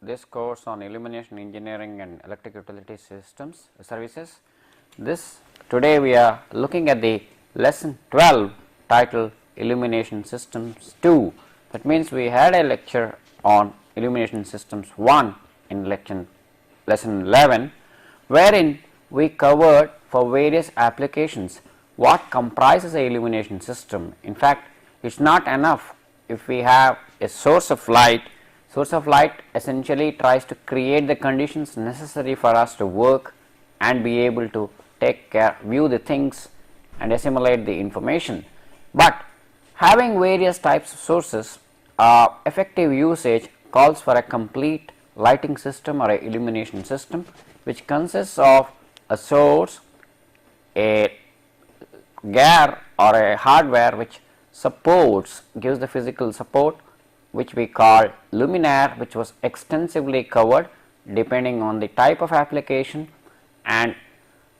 This course on illumination engineering and electric utility systems services. Today we are looking at the lesson 12 titled Illumination Systems II. That means we had a lecture on Illumination Systems I in lesson 11, wherein we covered for various applications what comprises a illumination system. In fact, it is not enough if we have a source of light. Source of light essentially tries to create the conditions necessary for us to work and be able to view the things and assimilate the information. But having various types of sources, effective usage calls for a complete lighting system or a illumination system, which consists of a source, a gear or a hardware which gives the physical support, which we call luminaire, which was extensively covered depending on the type of application and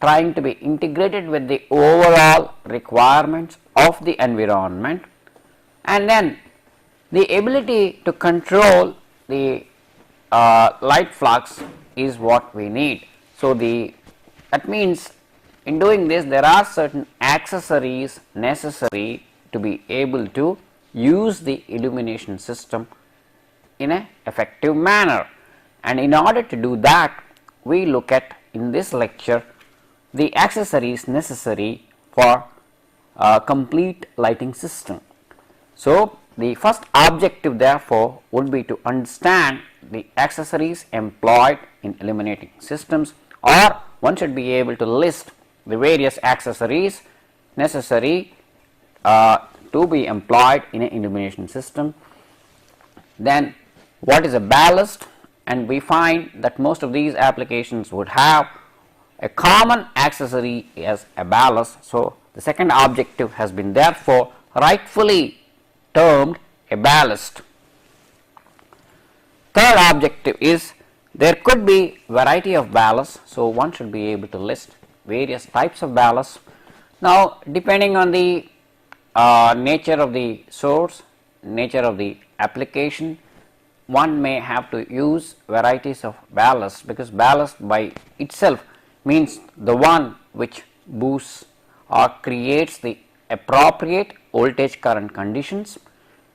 trying to be integrated with the overall requirements of the environment, and then the ability to control the light flux is what we need. So, that means in doing this there are certain accessories necessary to be able to use the illumination system in an effective manner, and in order to do that we look at in this lecture the accessories necessary for a complete lighting system. So, the first objective therefore would be to understand the accessories employed in illuminating systems, or one should be able to list the various accessories necessary to be employed in an illumination system. Then what is a ballast, and we find that most of these applications would have a common accessory as a ballast. So, the second objective has been therefore rightfully termed a ballast. Third objective is there could be variety of ballasts. So, one should be able to list various types of ballasts. Now, depending on the nature of the source, nature of the application, one may have to use varieties of ballast, because ballast by itself means the one which boosts or creates the appropriate voltage current conditions,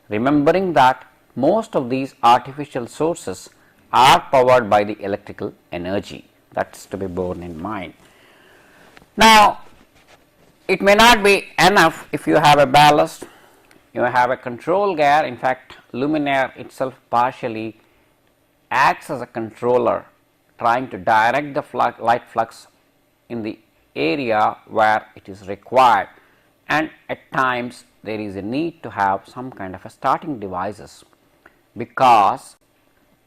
remembering that most of these artificial sources are powered by the electrical energy. That is to be borne in mind. Now, it may not be enough if you have a ballast, you have a control gear. In fact, luminaire itself partially acts as a controller, trying to direct the light flux in the area where it is required, and at times there is a need to have some kind of a starting devices, because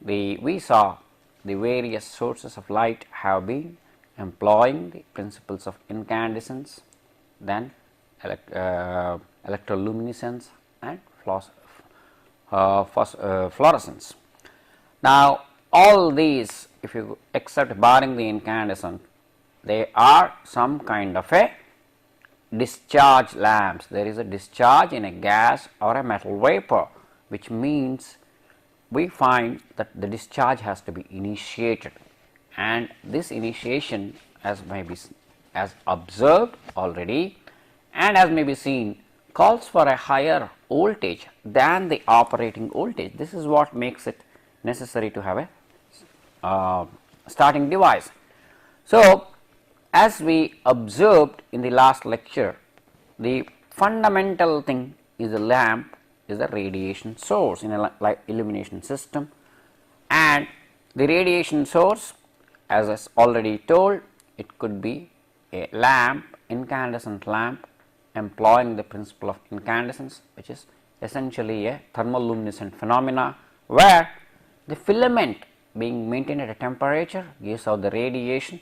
we saw the various sources of light have been employing the principles of incandescence, then electroluminescence and fluorescence. Now, all these, if you except barring the incandescent, they are some kind of a discharge lamps. There is a discharge in a gas or a metal vapor, which means we find that the discharge has to be initiated, and this initiation, as observed already and as may be seen, calls for a higher voltage than the operating voltage. This is what makes it necessary to have a starting device. So, as we observed in the last lecture, the fundamental thing is the lamp is a radiation source in a illumination system, and the radiation source, as I already told, it could be a lamp, incandescent lamp employing the principle of incandescence, which is essentially a thermoluminescent phenomena where the filament being maintained at a temperature gives out the radiation,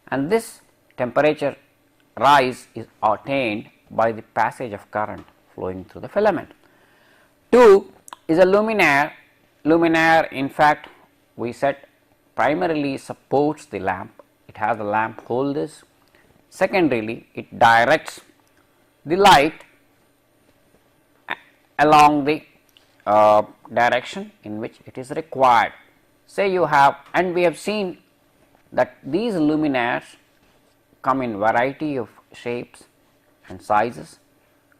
and this temperature rise is attained by the passage of current flowing through the filament. 2 is a luminaire. Luminaire, in fact, we said primarily supports the lamp. It has the lamp holders. Secondarily, it directs the light along the direction in which it is required. Say you have, and we have seen that these luminaires come in variety of shapes and sizes.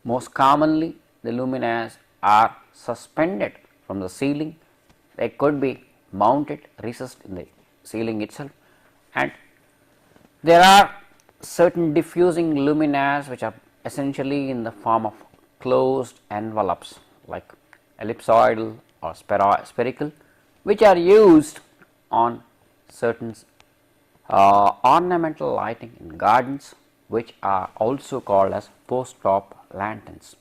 Most commonly, the luminaires are suspended from the ceiling. They could be mounted, recessed in the ceiling itself, and there are certain diffusing luminaires which are essentially in the form of closed envelopes like ellipsoidal or spherical, which are used on certain ornamental lighting in gardens, which are also called as post-op lanterns.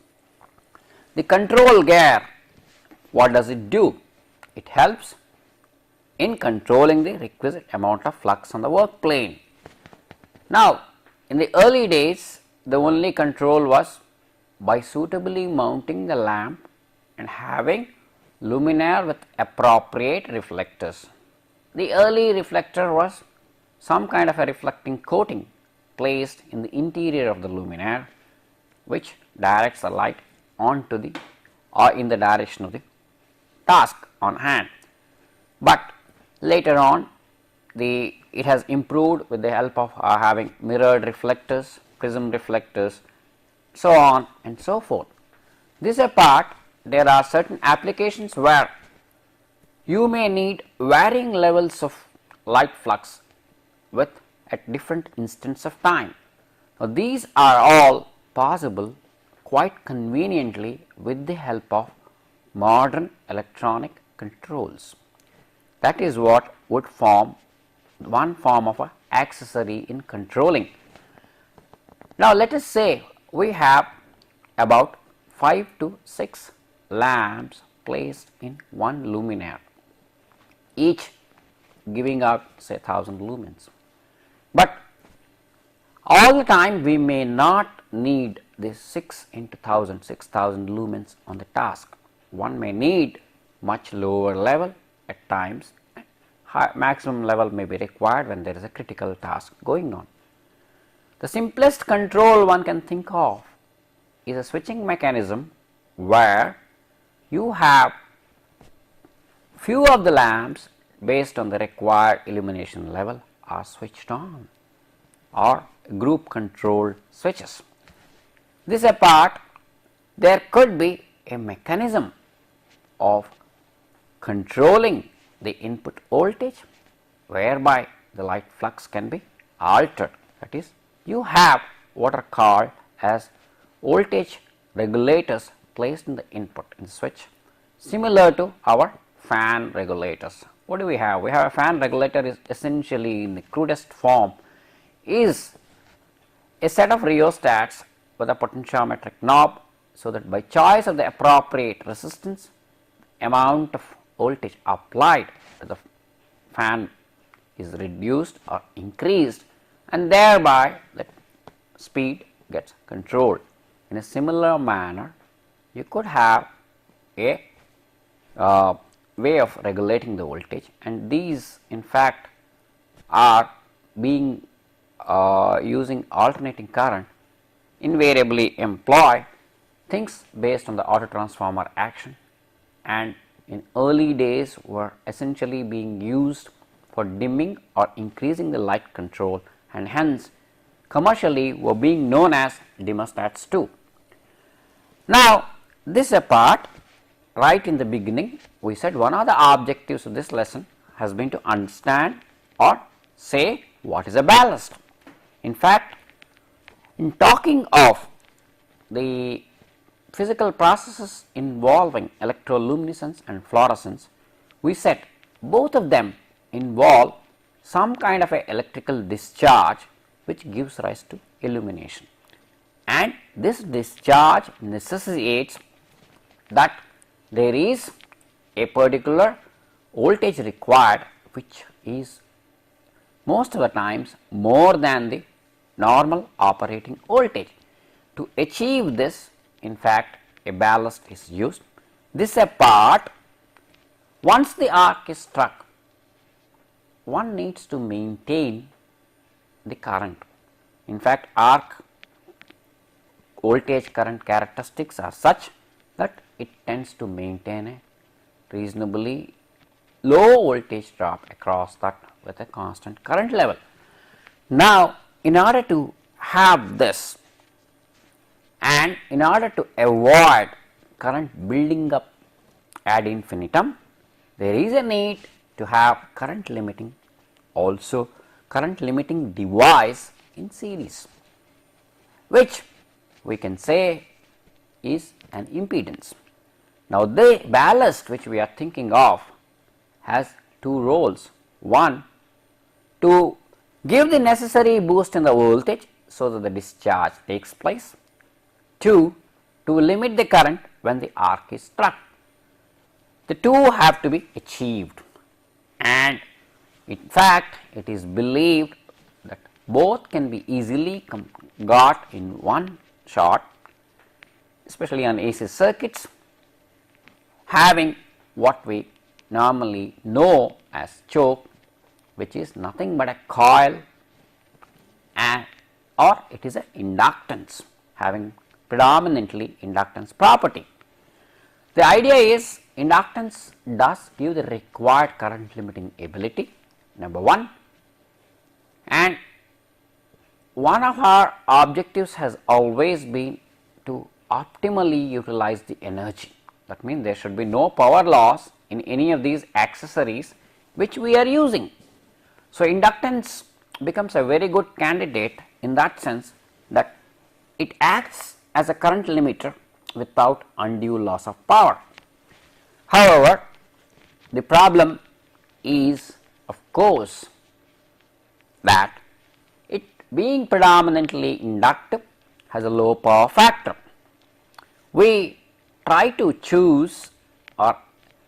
The control gear, what does it do? It helps in controlling the requisite amount of flux on the work plane. Now, in the early days, the only control was by suitably mounting the lamp and having luminaire with appropriate reflectors. The early reflector was some kind of a reflecting coating placed in the interior of the luminaire, which directs the light onto the or in the direction of the task on hand. But later on, it has improved with the help of having mirrored reflectors, prism reflectors, so on and so forth. This apart, there are certain applications where you may need varying levels of light flux with at different instants of time. Now, these are all possible quite conveniently with the help of modern electronic controls. That is what would form one form of an accessory in controlling. Now, let us say we have about 5 to 6 lamps placed in one luminaire, each giving out say 1000 lumens. But all the time we may not need this 6 into 1000, 6000 lumens on the task. One may need much lower level at times. Maximum level may be required when there is a critical task going on. The simplest control one can think of is a switching mechanism where you have few of the lamps based on the required illumination level are switched on, or group controlled switches. This apart, there could be a mechanism of controlling the input voltage whereby the light flux can be altered. That is, you have what are called as voltage regulators placed in the input in the switch, similar to our fan regulators. What do we have? We have a fan regulator is essentially in the crudest form is a set of rheostats with a potentiometric knob, so that by choice of the appropriate resistance, amount of voltage applied to the fan is reduced or increased, and thereby the speed gets controlled. In a similar manner, you could have a way of regulating the voltage, and these in fact are being using alternating current, invariably employ things based on the auto transformer action, and in early days were essentially being used for dimming or increasing the light control, and hence commercially were being known as dimmerstats too. Now, this apart, right in the beginning we said one of the objectives of this lesson has been to understand or say what is a ballast. In fact, in talking of the physical processes involving electroluminescence and fluorescence, we said both of them involve some kind of a electrical discharge which gives rise to illumination, and this discharge necessitates that there is a particular voltage required, which is most of the times more than the normal operating voltage. To achieve this, in fact, a ballast is used. This apart, once the arc is struck, one needs to maintain the current. In fact, arc voltage current characteristics are such that it tends to maintain a reasonably low voltage drop across that with a constant current level. Now, in order to have this, and in order to avoid current building up ad infinitum, there is a need to have current limiting device in series, which we can say is an impedance. Now, the ballast which we are thinking of has two roles. One, to give the necessary boost in the voltage so that the discharge takes place. Two, to limit the current when the arc is struck. The two have to be achieved, and in fact, it is believed that both can be easily got in one shot, especially on AC circuits having what we normally know as choke, which is nothing but a coil, and or it is an inductance having predominantly inductance property. The idea is inductance does give the required current limiting ability, number one, and one of our objectives has always been to optimally utilize the energy. That means there should be no power loss in any of these accessories which we are using. So, inductance becomes a very good candidate in that sense that it acts as a current limiter without undue loss of power. However, the problem is of course that it being predominantly inductive has a low power factor. We try to choose or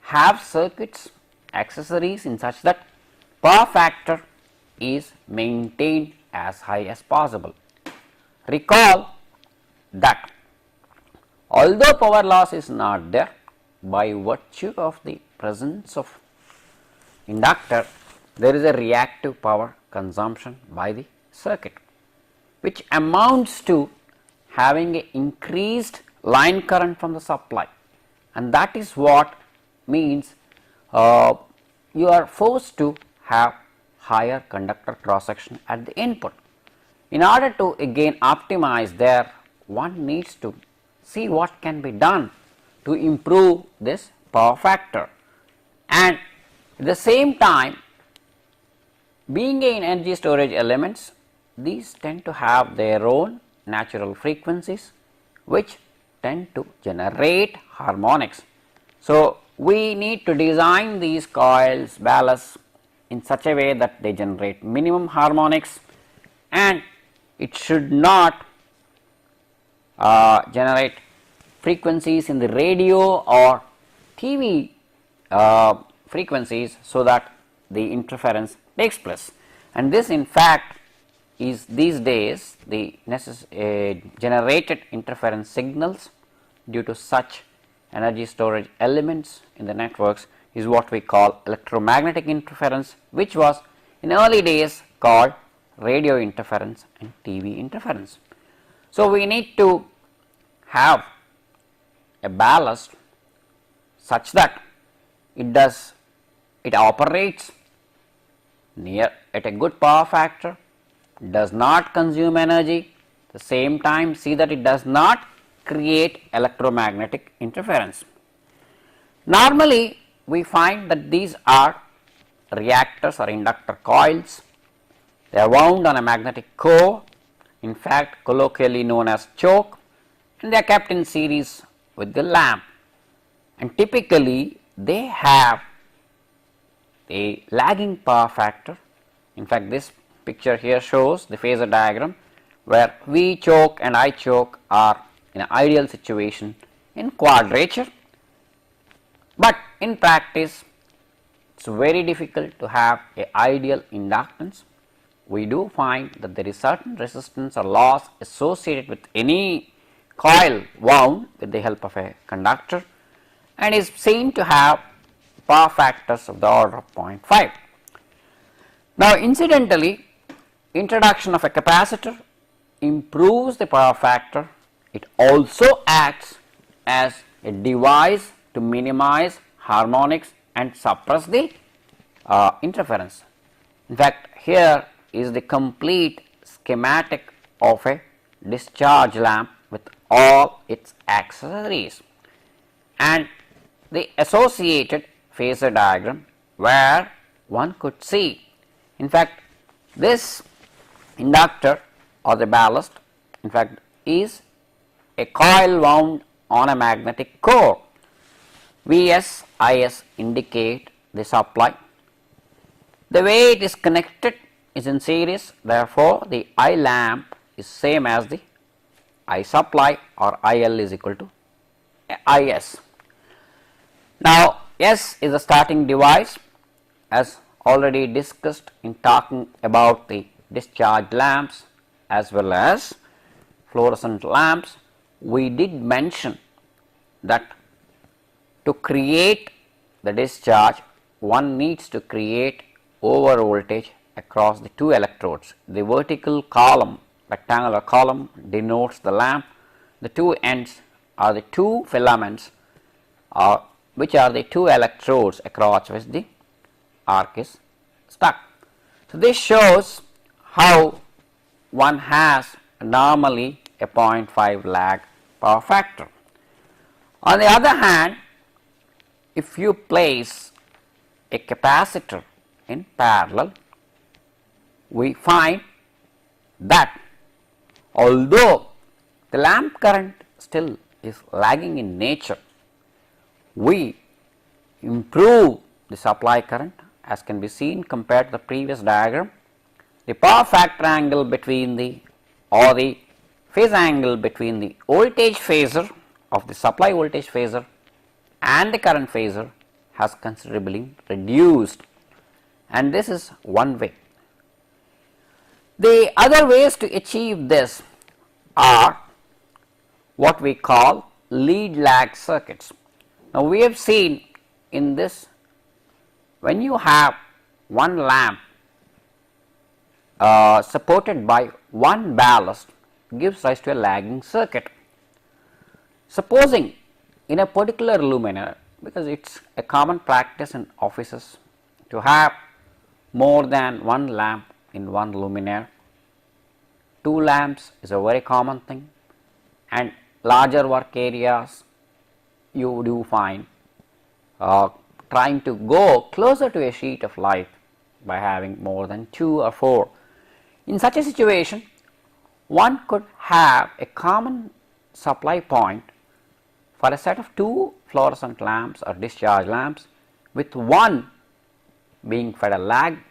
have circuits accessories in such that power factor is maintained as high as possible. Recall that although power loss is not there, by virtue of the presence of inductor, there is a reactive power consumption by the circuit, which amounts to having a increased line current from the supply, and that is what means you are forced to have higher conductor cross section at the input. In order to again optimize there, one needs to see what can be done to improve this power factor, and at the same time, being in energy storage elements, these tend to have their own natural frequencies which tend to generate harmonics. So, we need to design these coils, ballasts in such a way that they generate minimum harmonics, and it should not generate frequencies in the radio or TV frequencies, so that the interference takes place. And this in fact is these days the generated interference signals due to such energy storage elements in the networks is what we call electromagnetic interference, which was in early days called radio interference and TV interference. So, we need to have a ballast such that it operates near at a good power factor, does not consume energy, at the same time see that it does not create electromagnetic interference. Normally, we find that these are reactors or inductor coils. They are wound on a magnetic core, in fact colloquially known as choke, and they are kept in series with the lamp, and typically they have a lagging power factor. In fact, this picture here shows the phasor diagram where V choke and I choke are in an ideal situation in quadrature, but in practice it is very difficult to have a ideal inductance. We do find that there is certain resistance or loss associated with any coil wound with the help of a conductor, and is seen to have power factors of the order of 0.5. Now, incidentally, introduction of a capacitor improves the power factor. It also acts as a device to minimize harmonics and suppress the interference. In fact, here is the complete schematic of a discharge lamp with all its accessories and the associated phasor diagram where one could see. In fact, this inductor or the ballast in fact is a coil wound on a magnetic core. Vs, Is indicate the supply. The way it is connected is in series, therefore the I lamp is same as the I supply, or IL is equal to Is. Now, S is the starting device, as already discussed in talking about the discharge lamps as well as fluorescent lamps. We did mention that to create the discharge, one needs to create over voltage across the two electrodes. The vertical column, rectangular column, denotes the lamp. The two ends are the two filaments, which are the two electrodes across which the arc is stuck. So, this shows how one has normally a 0.5 lag power factor. On the other hand, if you place a capacitor in parallel, we find that although the lamp current still is lagging in nature, we improve the supply current, as can be seen compared to the previous diagram. The power factor angle between the, or the phase angle between the voltage phasor of the supply voltage phasor and the current phasor has considerably reduced, and this is one way. The other ways to achieve this are what we call lead lag circuits. Now, we have seen in this, when you have one lamp supported by one ballast, gives rise to a lagging circuit. Supposing in a particular luminaire, because it is a common practice in offices to have more than one lamp in one luminaire, two lamps is a very common thing, and larger work areas you do find trying to go closer to a sheet of light by having more than 2 or 4. In such a situation, one could have a common supply point for a set of 2 fluorescent lamps or discharge lamps, with one being fed a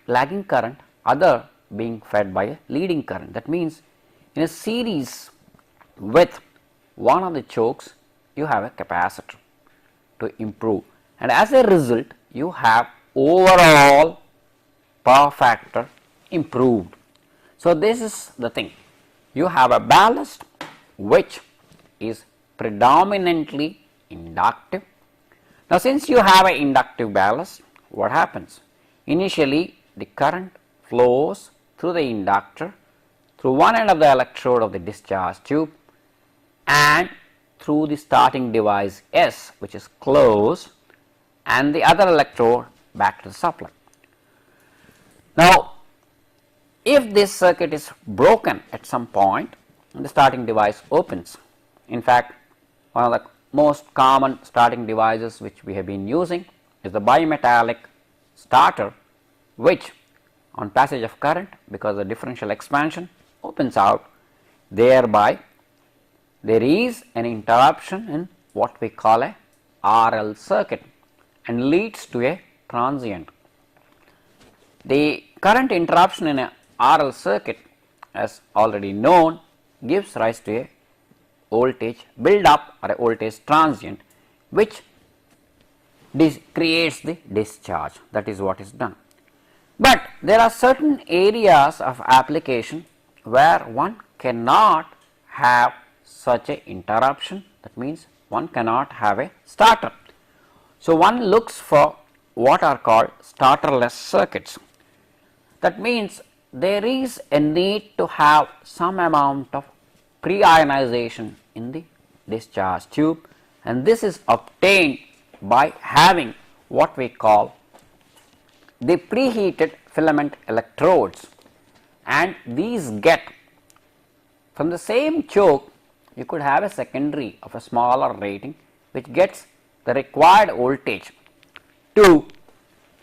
lagging current, other being fed by a leading current. That means, in a series with one of the chokes, you have a capacitor to improve, and as a result you have overall power factor improved. So, this is the thing, you have a ballast which is predominantly inductive. Now, since you have an inductive ballast, what happens? Initially the current flows through the inductor through one end of the electrode of the discharge tube and through the starting device S, which is closed, and the other electrode back to the supply. Now, if this circuit is broken at some point, the starting device opens. In fact, one of the most common starting devices which we have been using is the bimetallic starter, which on passage of current, because of differential expansion, opens out, thereby there is an interruption in what we call a RL circuit and leads to a transient. The current interruption in a RL circuit, as already known, gives rise to a voltage build up or a voltage transient, which creates the discharge. That is what is done. But there are certain areas of application where one cannot have such a interruption. That means one cannot have a starter. So one looks for what are called starterless circuits. That means there is a need to have some amount of pre-ionization in the discharge tube, and this is obtained by having what we call the preheated filament electrodes, and these get from the same choke. You could have a secondary of a smaller rating which gets the required voltage to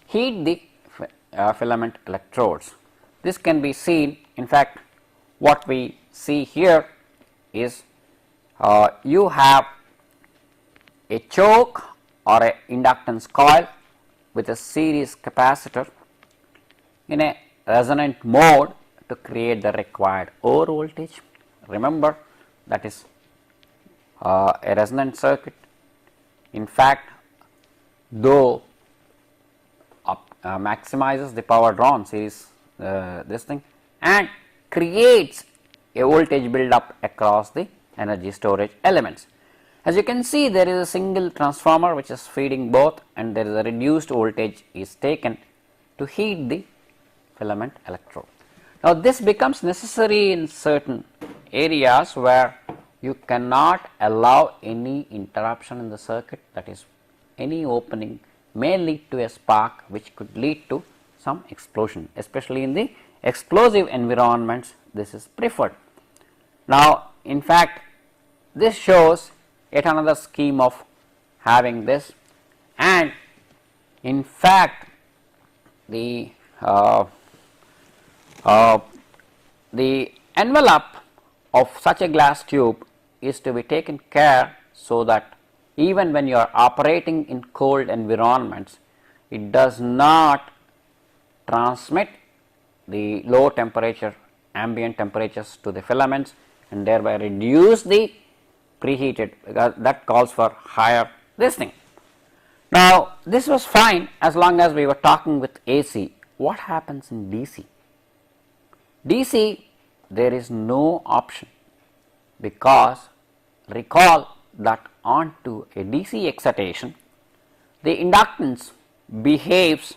heat the filament electrodes. This can be seen, in fact what we see here is you have a choke or a inductance coil with a series capacitor in a resonant mode to create the required over voltage. Remember, that is a resonant circuit. In fact, though maximizes the power drawn series this thing and creates a voltage build up across the energy storage elements. As you can see, there is a single transformer which is feeding both, and there is a reduced voltage is taken to heat the filament electrode. Now this becomes necessary in certain areas where you cannot allow any interruption in the circuit, that is any opening may lead to a spark which could lead to some explosion, especially in the explosive environments this is preferred. Now in fact this shows yet another scheme of having this, and in fact the envelope of such a glass tube is to be taken care so that even when you are operating in cold environments, it does not transmit the low temperature ambient temperatures to the filaments and thereby reduce the preheated, because that calls for higher this thing. Now this was fine as long as we were talking with AC. What happens in DC? DC, there is no option, because recall that onto a DC excitation the inductance behaves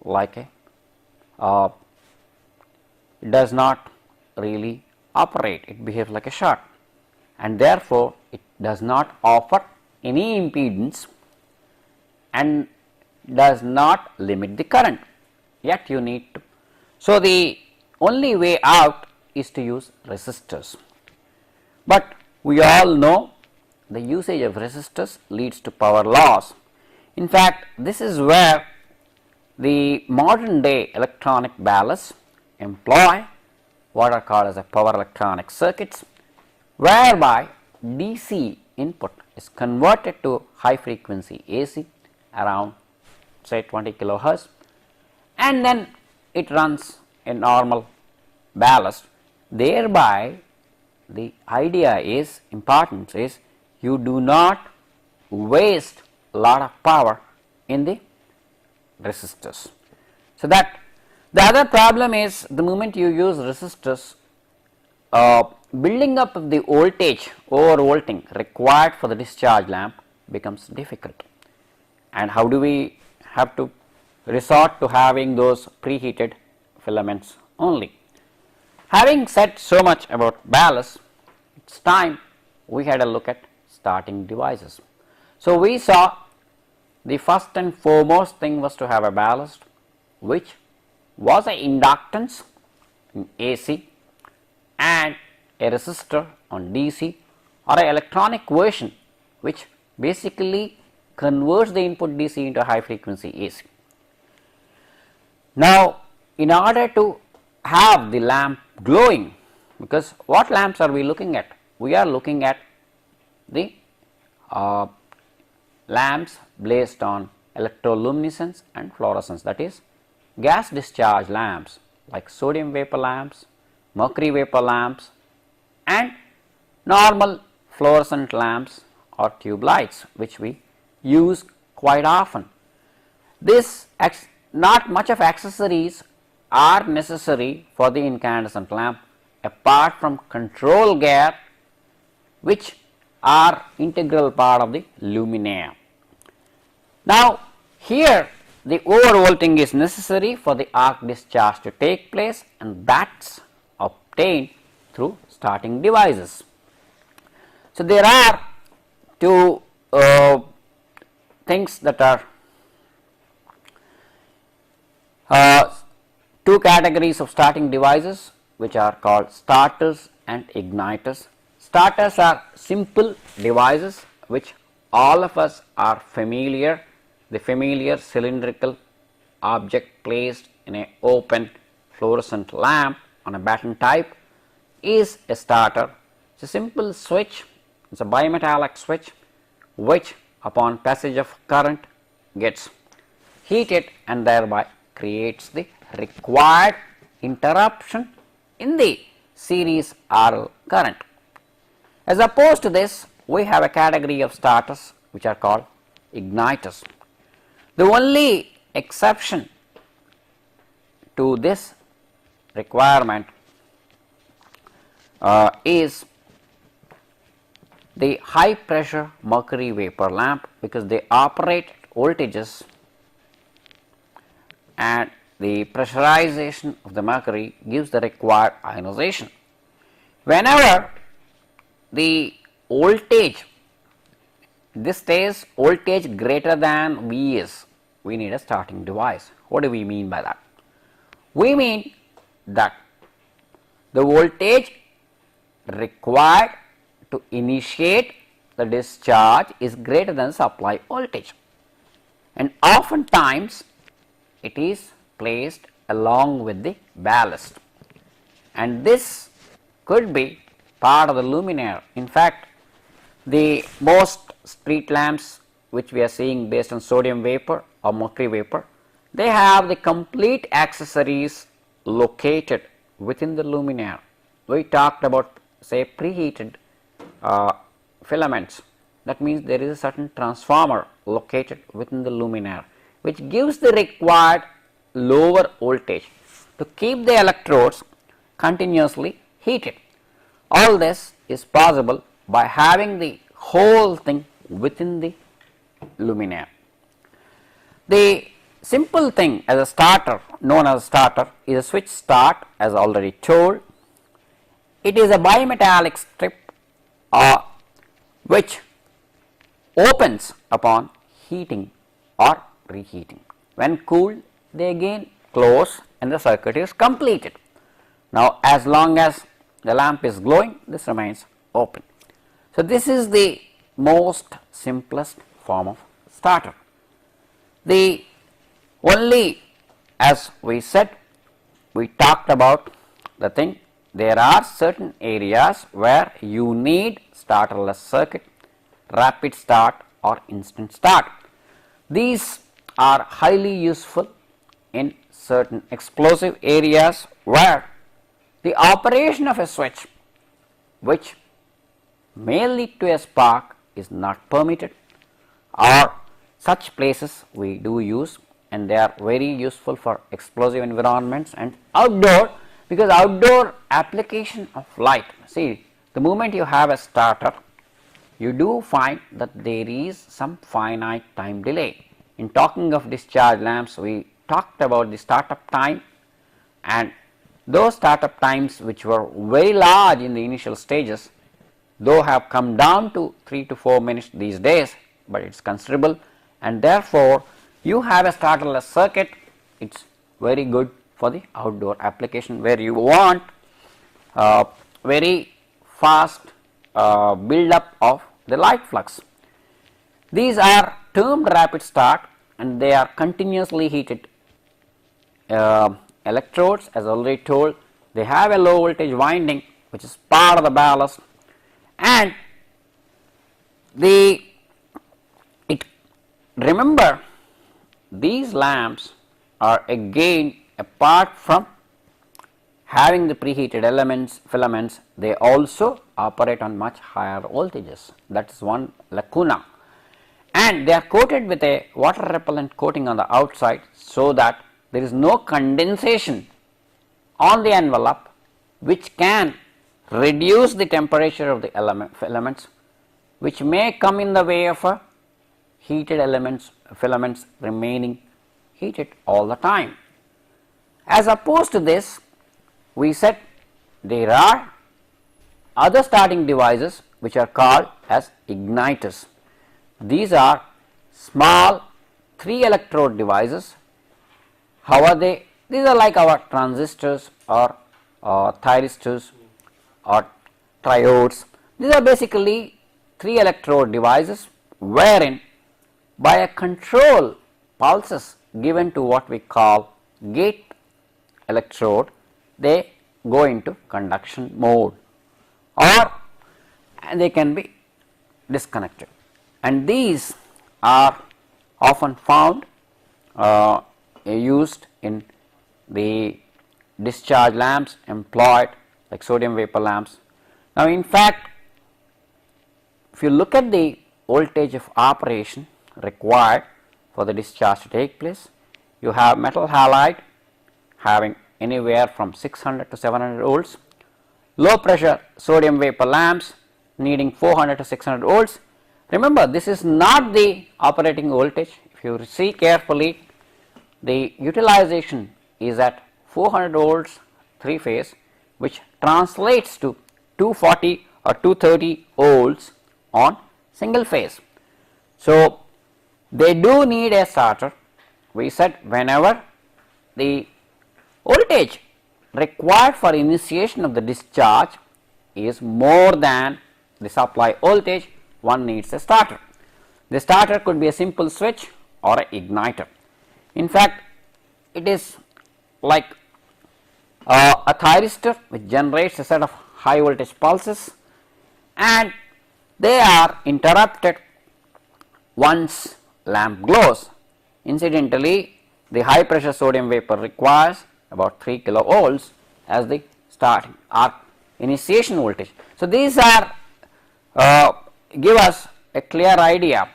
like a does not really operate, it behaves like a short, and therefore it does not offer any impedance and does not limit the current, yet you need to. So the only way out is to use resistors, but we all know the usage of resistors leads to power loss. In fact, this is where the modern day electronic ballasts employ what are called as a power electronic circuits, whereby DC input is converted to high frequency AC around say 20 kilohertz, and then it runs a normal ballast. Thereby the idea is, importance is, you do not waste a lot of power in the resistors. So that the other problem is, the moment you use resistors, building up the voltage overvolting required for the discharge lamp becomes difficult. And how do we have to resort to having those preheated filaments only? Having said so much about ballast, it's time we had a look at starting devices. So we saw the first and foremost thing was to have a ballast which was an inductance in AC and a resistor on DC, or an electronic version which basically converts the input DC into high frequency AC. Now in order to have the lamp glowing, because what lamps are we looking at? we are looking at the lamps based on electroluminescence and fluorescence, that is gas discharge lamps like sodium vapor lamps, mercury vapor lamps, and normal fluorescent lamps or tube lights, which we use quite often. This not much of accessories are necessary for the incandescent lamp apart from control gear, which are integral part of the luminaire. Now, here the overvolting is necessary for the arc discharge to take place, and that's obtained through starting devices. So, there are two things that are two categories of starting devices, which are called starters and igniters. Starters are simple devices which all of us are familiar. The familiar cylindrical object placed in an open fluorescent lamp on a batten type is a starter. It's a simple switch. It's a bimetallic switch which upon passage of current gets heated and thereby creates the required interruption in the series RL current. As opposed to this, we have a category of starters which are called igniters. The only exception to this requirement is the high pressure mercury vapor lamp, because they operate at voltages and the pressurization of the mercury gives the required ionization. Whenever the voltage, this stays voltage greater than Vs, we need a starting device. What do we mean by that? We mean that the voltage required to initiate the discharge is greater than supply voltage, and oftentimes it is placed along with the ballast, and this could be part of the luminaire. In fact, the most street lamps which we are seeing based on sodium vapor or mercury vapor, they have the complete accessories located within the luminaire. We talked about, say, preheated filaments. That means there is a certain transformer located within the luminaire which gives the required lower voltage to keep the electrodes continuously heated. All this is possible by having the whole thing within the luminaire. The simple thing as a starter, known as a starter, is a switch start, as already told. It is a bimetallic strip which opens upon heating or reheating. When cooled, they again close and the circuit is completed. Now, as long as the lamp is glowing, this remains open. So, this is the most simplest form of starter. The only, as we said, we talked about the thing, there are certain areas where you need starterless circuit, rapid start or instant start. These are highly useful in certain explosive areas where the operation of a switch which may lead to a spark is not permitted, or such places we do use, and they are very useful for explosive environments and outdoor, because outdoor application of light, see, the moment you have a starter, you do find that there is some finite time delay. In talking of discharge lamps, we talked about the startup time, and those startup times which were very large in the initial stages, though have come down to 3 to 4 minutes these days, but it is considerable, and therefore you have a starterless circuit. It is very good for the outdoor application where you want very fast build up of the light flux. These are termed rapid start and they are continuously heated electrodes, as already told. They have a low voltage winding which is part of the ballast, And the remember, these lamps are again, apart from having the preheated filaments, they also operate on much higher voltages. That is one lacuna, and they are coated with a water repellent coating on the outside, so that there is no condensation on the envelope, which can reduce the temperature of the filaments, which may come in the way of heated filaments remaining heated all the time. As opposed to this, we said there are other starting devices which are called as igniters. These are small 3 electrode devices. How are they? These are like our transistors or thyristors or triodes. These are basically 3 electrode devices, wherein by a control pulses given to what we call gate electrode, they go into conduction mode, or they can be disconnected, and these are often found used in the discharge lamps employed, like sodium vapor lamps. Now, in fact, if you look at the voltage of operation required for the discharge to take place, you have metal halide having anywhere from 600 to 700 volts, low pressure sodium vapor lamps needing 400 to 600 volts. Remember, this is not the operating voltage. If you see carefully, the utilization is at 400 volts 3 phase, which translates to 240 or 230 volts on single phase. So, they do need a starter. We said whenever the voltage required for initiation of the discharge is more than the supply voltage, one needs a starter. The starter could be a simple switch or an igniter. In fact, it is like a thyristor which generates a set of high voltage pulses, and they are interrupted once lamp glows. Incidentally, the high pressure sodium vapor requires about 3 kilovolts as the starting or initiation voltage. So, these are give us a clear idea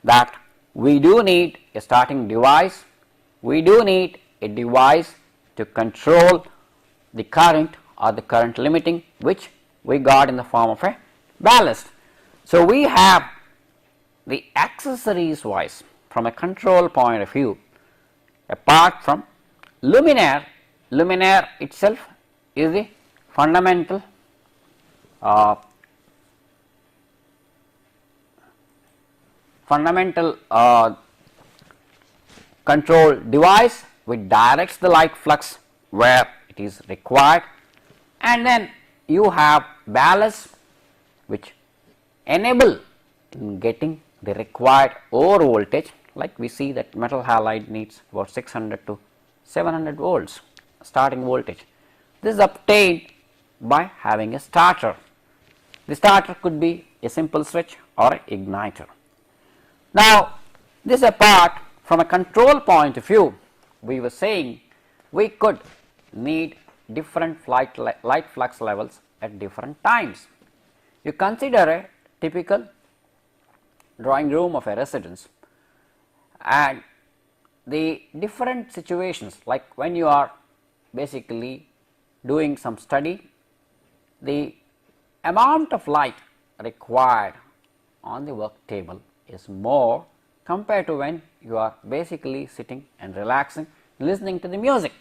that we do need a starting device, we do need a device to control the current or the current limiting, which we got in the form of a ballast. So, we have the accessories wise from a control point of view, apart from luminaire. Luminaire itself is the fundamental control device which directs the light flux where it is required, and then you have ballast which enable in getting the required over voltage, like we see that metal halide needs about 600 to 700 volts starting voltage. This is obtained by having a starter. The starter could be a simple switch or an igniter. Now, this apart from a control point of view, we were saying we could need different light flux levels at different times. You consider a typical drawing room of a residence, and the different situations, like when you are basically doing some study, the amount of light required on the work table is more compared to when you are basically sitting and relaxing, listening to the music.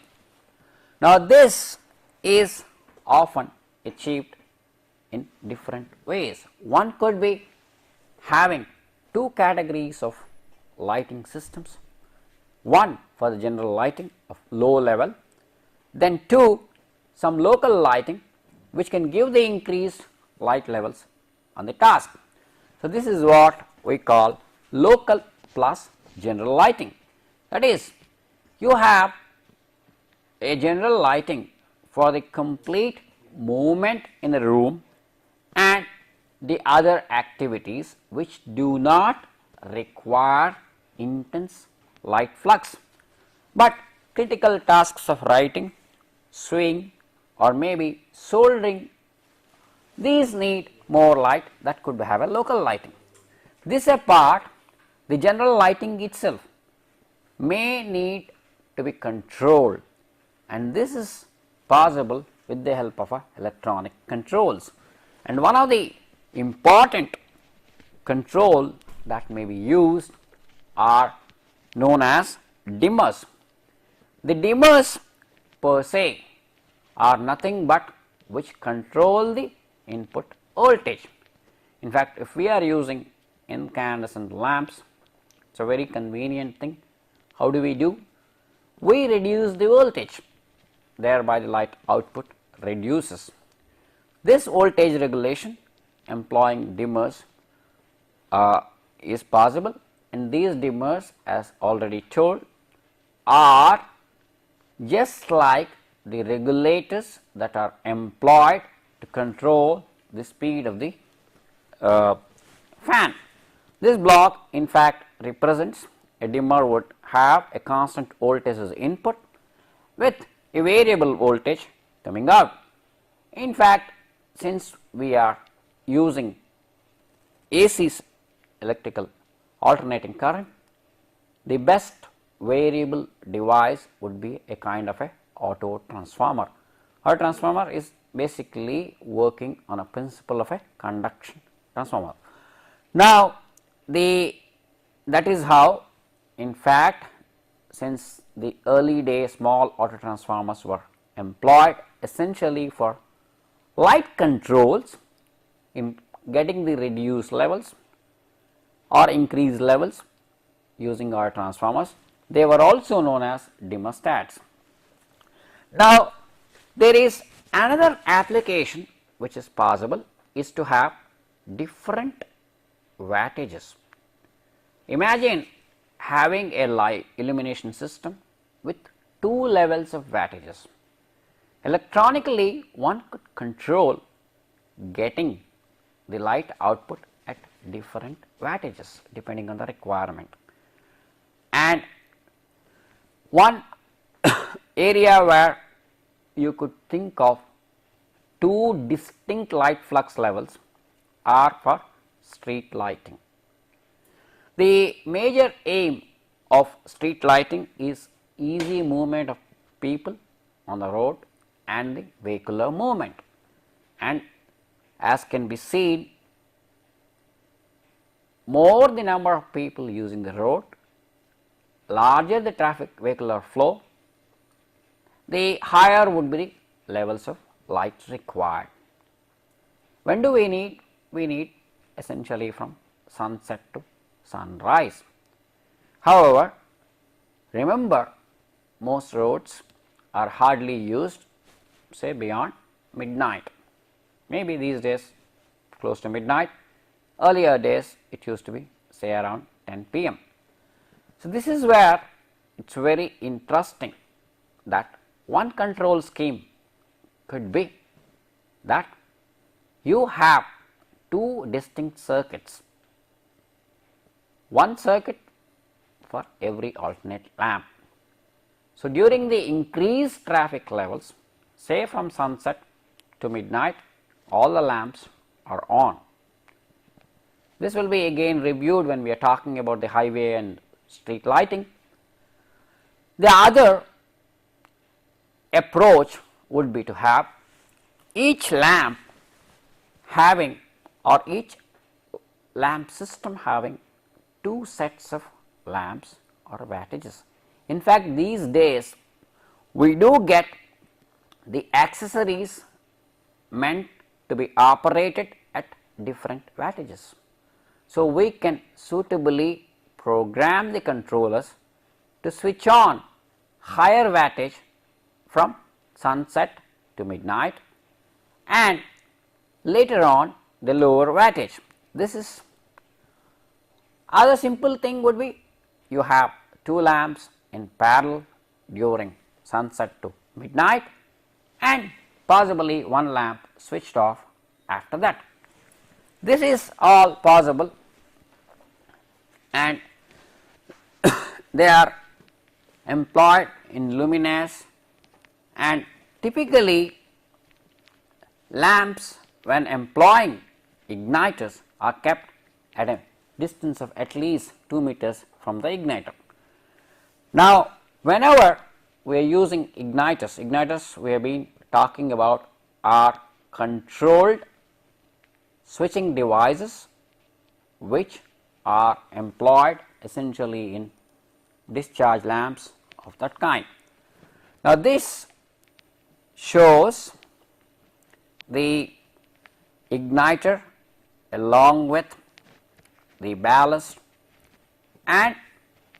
Now, this is often achieved in different ways. One could be having 2 categories of lighting systems, one for the general lighting of low level, then 2 some local lighting which can give the increased light levels on the task. So, this is what we call local plus general lighting. That is, you have a general lighting for the complete movement in the room, and the other activities which do not require intense light flux, but critical tasks of writing, sewing, or maybe soldering, these need more light, that could have a local lighting. This apart, the general lighting itself may need to be controlled, and this is possible with the help of electronic controls. And one of the important control that may be used are known as dimmers. The dimmers per se are nothing but which control the input voltage. In fact, if we are using incandescent lamps, it is a very convenient thing. How do? We reduce the voltage, thereby the light output reduces. This voltage regulation employing dimmers is possible, and these dimmers, as already told, are just like the regulators that are employed to control the speed of the fan. This block in fact represents a dimmer would have a constant voltage as input with a variable voltage coming out. In fact, since we are using AC electrical alternating current, the best variable device would be a kind of a auto transformer. Our transformer is basically working on a principle of a conduction transformer. Now, that is how, in fact, since the early days small auto transformers were employed essentially for light controls in getting the reduced levels or increased levels using our transformers. They were also known as dimmer stats. Now, there is another application which is possible is to have different wattages. Imagine having a light illumination system with two levels of wattages. Electronically, one could control getting the light output at different wattages depending on the requirement. And one area where you could think of two distinct light flux levels are for street lighting. The major aim of street lighting is easy movement of people on the road and the vehicular movement, and as can be seen, more the number of people using the road, larger the traffic vehicular flow, the higher would be the levels of light required. When do we need? We need essentially from sunset to sunrise. However, remember, most roads are hardly used say beyond midnight. Maybe these days close to midnight, earlier days it used to be say around 10 p.m. So, this is where it is very interesting that one control scheme could be that you have two distinct circuits, one circuit for every alternate lamp. So, during the increased traffic levels, say from sunset to midnight, all the lamps are on. This will be again reviewed when we are talking about the highway and street lighting. The other approach would be to have each lamp having, or each lamp system having two sets of lamps or wattages. In fact, these days we do get the accessories meant to be operated at different wattages. So, we can suitably program the controllers to switch on higher wattage from sunset to midnight and later on the lower wattage. This is other simple thing would be you have two lamps in parallel during sunset to midnight and possibly one lamp switched off after that. This is all possible, and they are employed in luminaires, and typically lamps when employing igniters are kept at a distance of at least 2 meters from the igniter. Now, whenever we are using igniters we have been talking about are controlled switching devices which are employed essentially in discharge lamps of that kind. Now, this shows the igniter along with the ballast and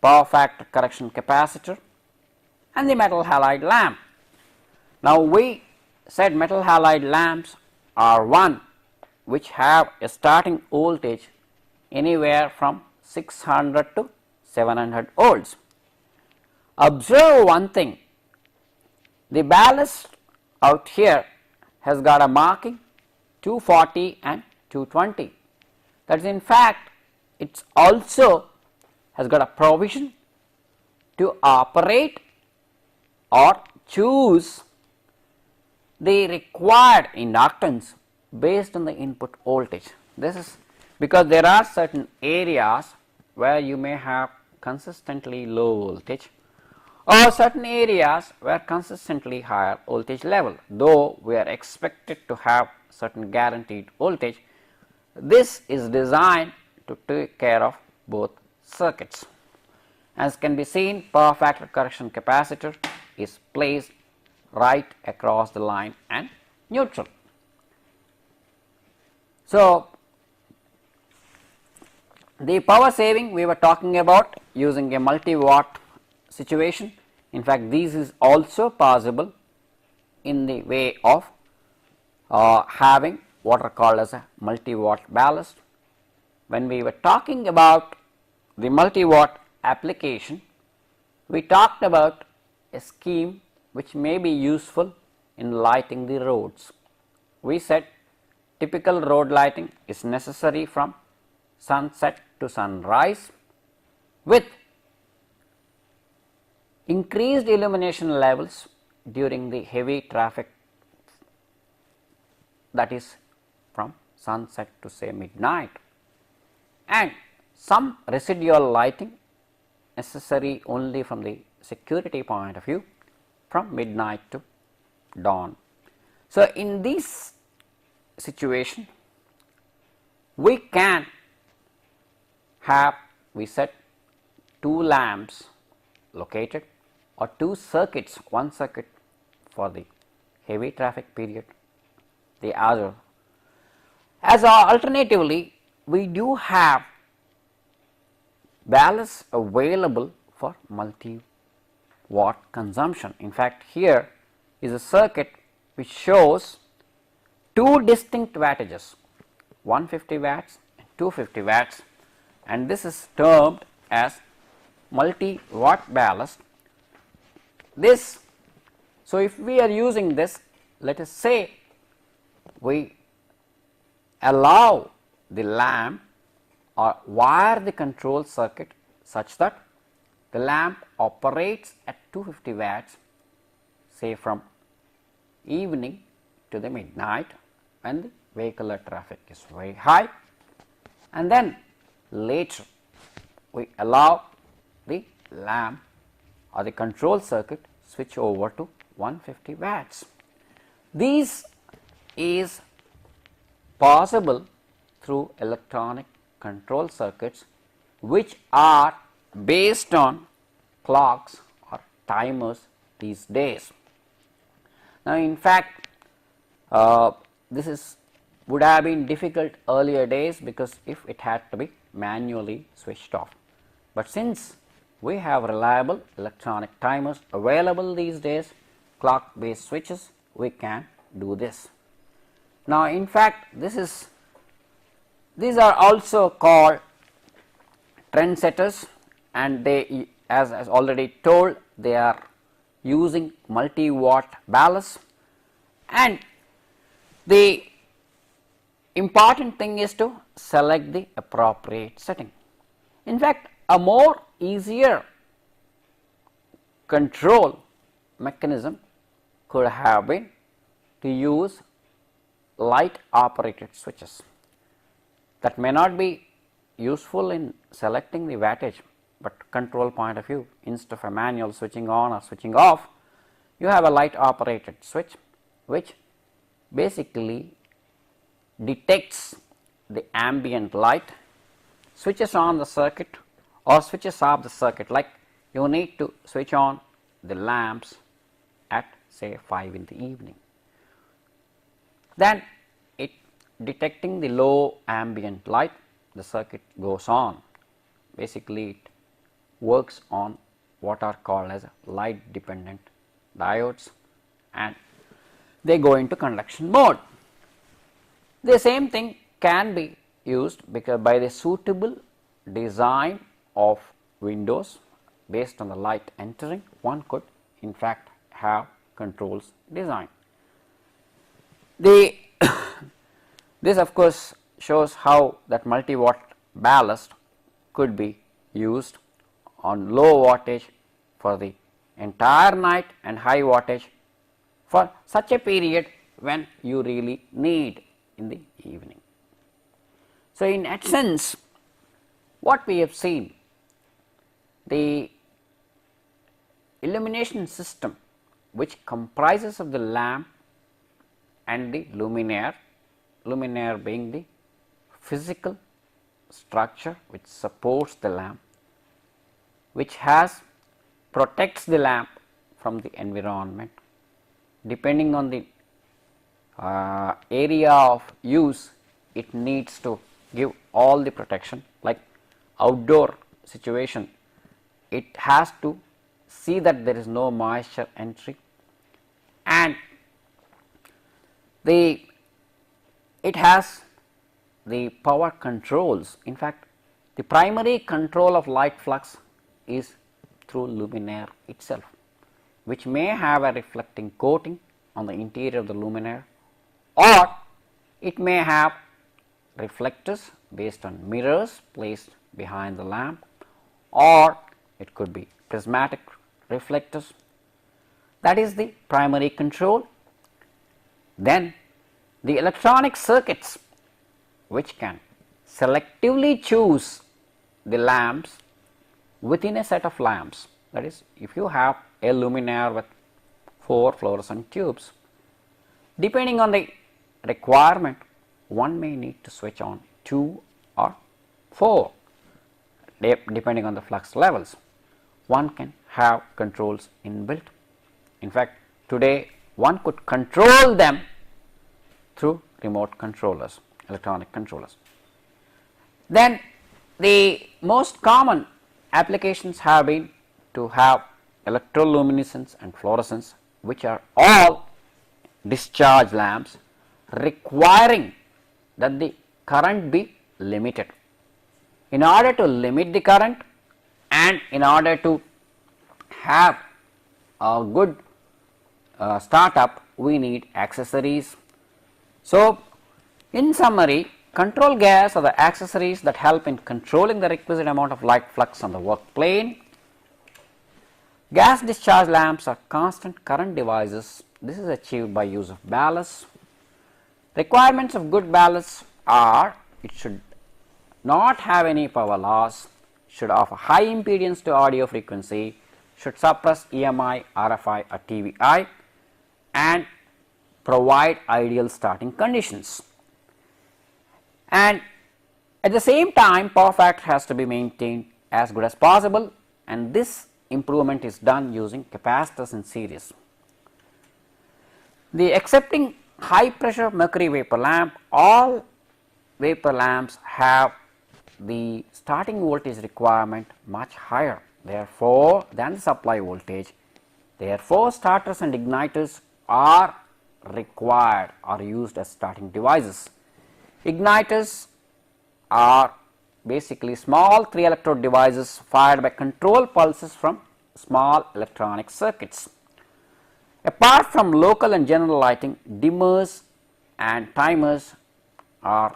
power factor correction capacitor and the metal halide lamp. Now, we said metal halide lamps are one which have a starting voltage anywhere from 600 to 700 volts. Observe one thing, the ballast out here has got a marking 240 and 220, that is in fact it also has got a provision to operate or choose the required inductance based on the input voltage. This is because there are certain areas where you may have consistently low voltage or certain areas where consistently higher voltage level, though we are expected to have certain guaranteed voltage. This is designed to take care of both circuits. As can be seen, power factor correction capacitor is placed right across the line and neutral. So, the power saving we were talking about using a multi-watt situation. In fact, this is also possible in the way of having what are called as a multi-watt ballast. When we were talking about the multi-watt application, we talked about a scheme which may be useful in lighting the roads. We said typical road lighting is necessary from sunset to sunrise with increased illumination levels during the heavy traffic, that is from sunset to say midnight, and some residual lighting necessary only from the security point of view from midnight to dawn. So, in this situation we can have, we said, two lamps located or two circuits, one circuit for the heavy traffic period, the other. As alternatively, we do have ballasts available for multi-watt consumption. In fact, here is a circuit which shows two distinct wattages, 150 watts and 250 watts, and this is termed as multi-watt ballast. This, so if we are using this, let us say we allow the lamp or wire the control circuit such that the lamp operates at 250 watts, say from evening to the midnight when the vehicular traffic is very high, and then later we allow the lamp or the control circuit switch over to 150 watts. This is possible through electronic control circuits which are based on clocks or timers these days. Now, in fact, this would have been difficult earlier days because if it had to be manually switched off, but since we have reliable electronic timers available these days, clock based switches, we can do this. Now, in fact, these are also called trendsetters, and they, as already told, they are using multi-watt ballast, and the important thing is to select the appropriate setting. In fact, a more easier control mechanism could have been to use light operated switches. That may not be useful in selecting the wattage, but control point of view, instead of a manual switching on or switching off, you have a light operated switch which basically detects the ambient light, switches on the circuit or switches off the circuit. Like you need to switch on the lamps at say 5 in the evening, then it detecting the low ambient light, the circuit goes on. Basically it works on what are called as light dependent diodes, and they go into conduction mode. The same thing can be used because by the suitable design of windows based on the light entering, one could in fact have controls design. This of course shows how that multi-watt ballast could be used on low wattage for the entire night and high wattage for such a period when you really need in the evening. So, in essence, what we have seen, the illumination system which comprises of the lamp and the luminaire, luminaire being the physical structure which supports the lamp, which has protects the lamp from the environment. Depending on the area of use, it needs to give all the protection. Like outdoor situation, it has to see that there is no moisture entry, and it has the power controls. In fact, the primary control of light flux is through luminaire itself, which may have a reflecting coating on the interior of the luminaire, or it may have reflectors based on mirrors placed behind the lamp, or it could be prismatic reflectors. That is the primary control. Then the electronic circuits which can selectively choose the lamps within a set of lamps. That is, if you have a luminaire with 4 fluorescent tubes, depending on the requirement, one may need to switch on 2 or 4 depending on the flux levels. One can have controls inbuilt. In fact, today one could control them through remote controllers, electronic controllers. Then the most common applications have been to have electroluminescence and fluorescence, which are all discharge lamps requiring that the current be limited. In order to limit the current and in order to have a good startup, we need accessories. So, in summary, control gas are the accessories that help in controlling the requisite amount of light flux on the work plane. Gas discharge lamps are constant current devices. This is achieved by use of ballast. Requirements of good ballast are: it should not have any power loss, should offer high impedance to audio frequency, should suppress EMI, RFI or TVI, and provide ideal starting conditions. And at the same time, power factor has to be maintained as good as possible, and this improvement is done using capacitors in series. The accepting high pressure mercury vapor lamp, all vapor lamps have the starting voltage requirement much higher, therefore, than the supply voltage. Therefore, starters and igniters are required or used as starting devices. Igniters are basically small 3 electrode devices fired by control pulses from small electronic circuits. Apart from local and general lighting, dimmers and timers are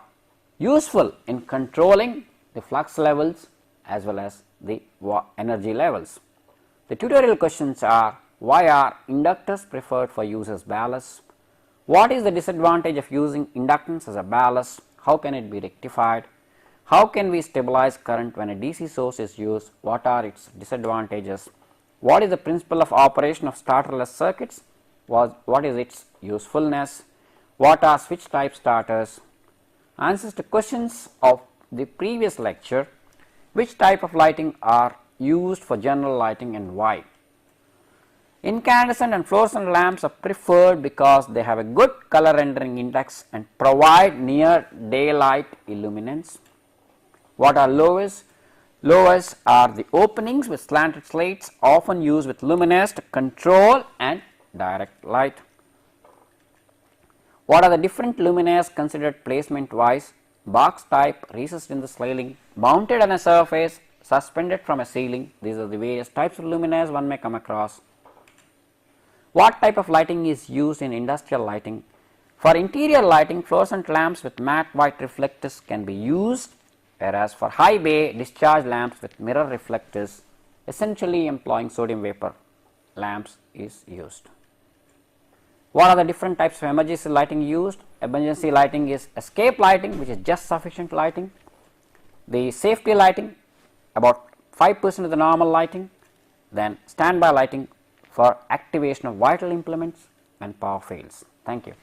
useful in controlling the flux levels as well as the energy levels. The tutorial questions are: why are inductors preferred for use as ballast? What is the disadvantage of using inductance as a ballast? How can it be rectified? How can we stabilize current when a DC source is used? What are its disadvantages? What is the principle of operation of starterless circuits? What is its usefulness? What are switch type starters? Answers to questions of the previous lecture: which type of lighting are used for general lighting and why? Incandescent and fluorescent lamps are preferred because they have a good color rendering index and provide near daylight illuminance. What are lowers? Lowers are the openings with slanted slates, often used with luminaires to control and direct light. What are the different luminaires considered placement wise? Box type, recessed in the ceiling, mounted on a surface, suspended from a ceiling. These are the various types of luminaires one may come across. What type of lighting is used in industrial lighting? For interior lighting, fluorescent lamps with matte white reflectors can be used, whereas for high bay discharge lamps with mirror reflectors, essentially employing sodium vapor lamps, is used. What are the different types of emergency lighting used? Emergency lighting is escape lighting, which is just sufficient lighting. The safety lighting, about 5% of the normal lighting. Then standby lighting for activation of vital implements when power fails. Thank you.